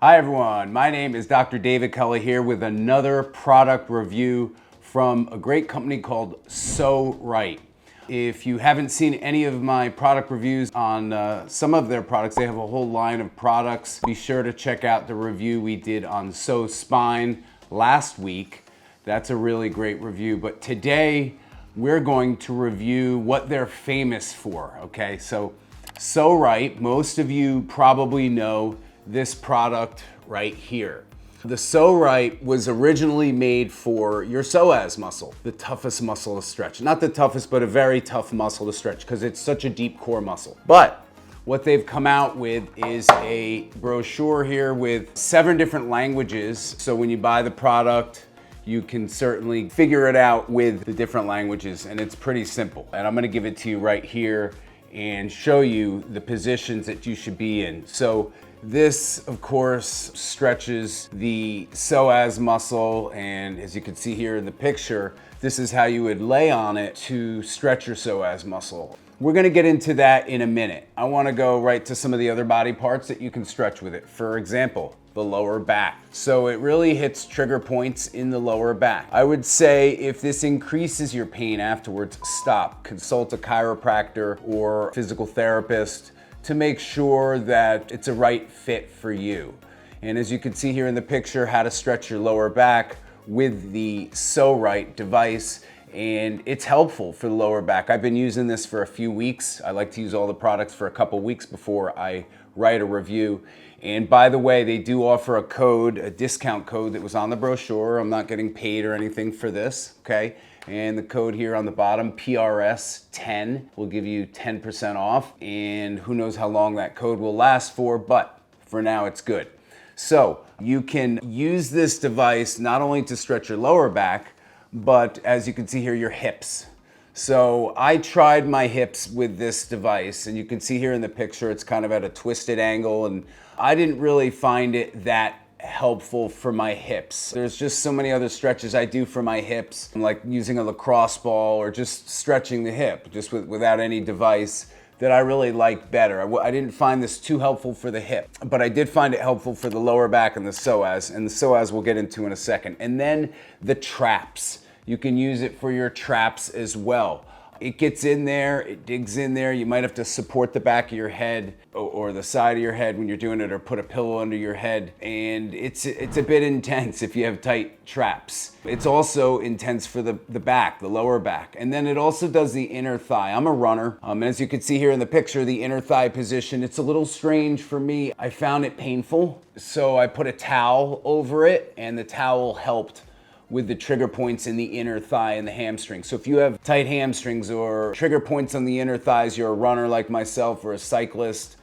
Hi everyone, my name is Dr. David Kulla here with another product review from a great company called PSO-RITE. If you haven't seen any of my product reviews on some of their products, they have a whole line of products. Be sure to check out the review we did on PSO Spine last week. That's a really great review, but today we're going to review what they're famous for, okay? So PSO-RITE, most of you probably know this product right here. The PSO-RITE was originally made for your psoas muscle, the toughest muscle to stretch. Not the toughest, but a very tough muscle to stretch because it's such a deep core muscle. But what they've come out with is a brochure here with 7 different languages. So when you buy the product, you can certainly figure it out with the different languages, and it's pretty simple. And I'm gonna give it to you right here and show you the positions that you should be in. So this, of course, stretches the psoas muscle, and as you can see here in the picture, this is how you would lay on it to stretch your psoas muscle. We're gonna get into that in a minute. I wanna go right to some of the other body parts that you can stretch with it. For example, the lower back. So it really hits trigger points in the lower back. I would say if this increases your pain afterwards, stop. Consult a chiropractor or physical therapist to make sure that it's a right fit for you. And as you can see here in the picture, how to stretch your lower back with the PSO-RITE device, and it's helpful for the lower back. I've been using this for a few weeks. I like to use all the products for a couple weeks before I write a review. And by the way, they do offer a code, a discount code that was on the brochure. I'm not getting paid or anything for this, okay? And the code here on the bottom, PRS10, will give you 10% off. And who knows how long that code will last for, but for now it's good. So you can use this device not only to stretch your lower back, but as you can see here, your hips. So I tried my hips with this device, and you can see here in the picture, it's kind of at a twisted angle, and I didn't really find it that helpful for my hips. There's just so many other stretches I do for my hips, like using a lacrosse ball or just stretching the hip, just without any device, that I really like better. I didn't find this too helpful for the hip, but I did find it helpful for the lower back and the psoas we'll get into in a second. And then the traps. You can use it for your traps as well. It gets in there, it digs in there. You might have to support the back of your head or the side of your head when you're doing it, or put a pillow under your head. And it's a bit intense if you have tight traps. It's also intense for the back, the lower back. And then it also does the inner thigh. I'm a runner. And as you can see here in the picture, the inner thigh position, it's a little strange for me. I found it painful. So I put a towel over it, and the towel helped with the trigger points in the inner thigh and the hamstring. So if you have tight hamstrings or trigger points on the inner thighs, you're a runner like myself or a cyclist,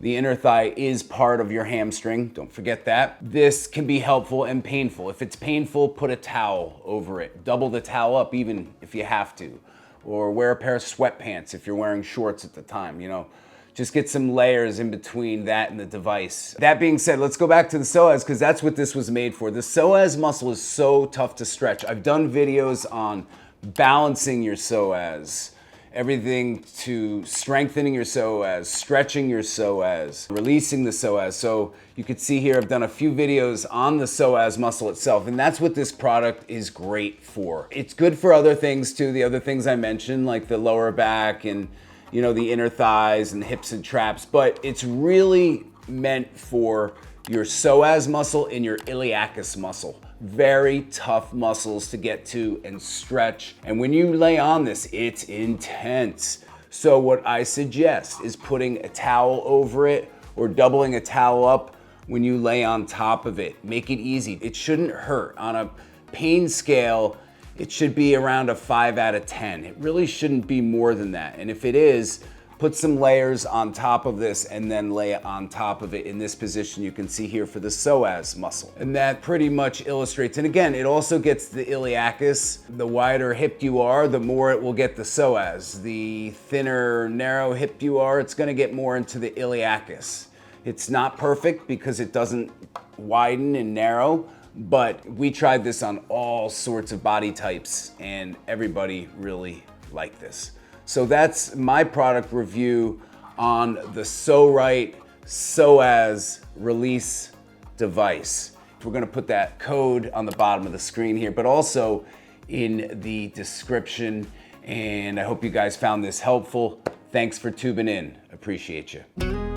the inner thigh is part of your hamstring. Don't forget that. This can be helpful and painful. If it's painful, put a towel over it. Double the towel up even if you have to. Or wear a pair of sweatpants if you're wearing shorts at the time, you know. Just get some layers in between that and the device. That being said, let's go back to the psoas, because that's what this was made for. The psoas muscle is so tough to stretch. I've done videos on balancing your psoas, everything to strengthening your psoas, stretching your psoas, releasing the psoas. So you can see here, I've done a few videos on the psoas muscle itself, and that's what this product is great for. It's good for other things too, the other things I mentioned, like the lower back and the inner thighs and the hips and traps, but it's really meant for your psoas muscle and your iliacus muscle. Very tough muscles to get to and stretch. And when you lay on this, it's intense. So what I suggest is putting a towel over it or doubling a towel up when you lay on top of it. Make it easy. It shouldn't hurt. On a pain scale, it should be around a 5 out of 10. It really shouldn't be more than that. And if it is, put some layers on top of this and then lay it on top of it in this position you can see here for the psoas muscle. And that pretty much illustrates, and again, it also gets the iliacus. The wider hipped you are, the more it will get the psoas. The thinner, narrow hipped you are, it's gonna get more into the iliacus. It's not perfect because it doesn't widen and narrow, but we tried this on all sorts of body types and everybody really liked this. So that's my product review on the PSO-RITE psoas release device. We're gonna put that code on the bottom of the screen here, but also in the description. And I hope you guys found this helpful. Thanks for tuning in. Appreciate you.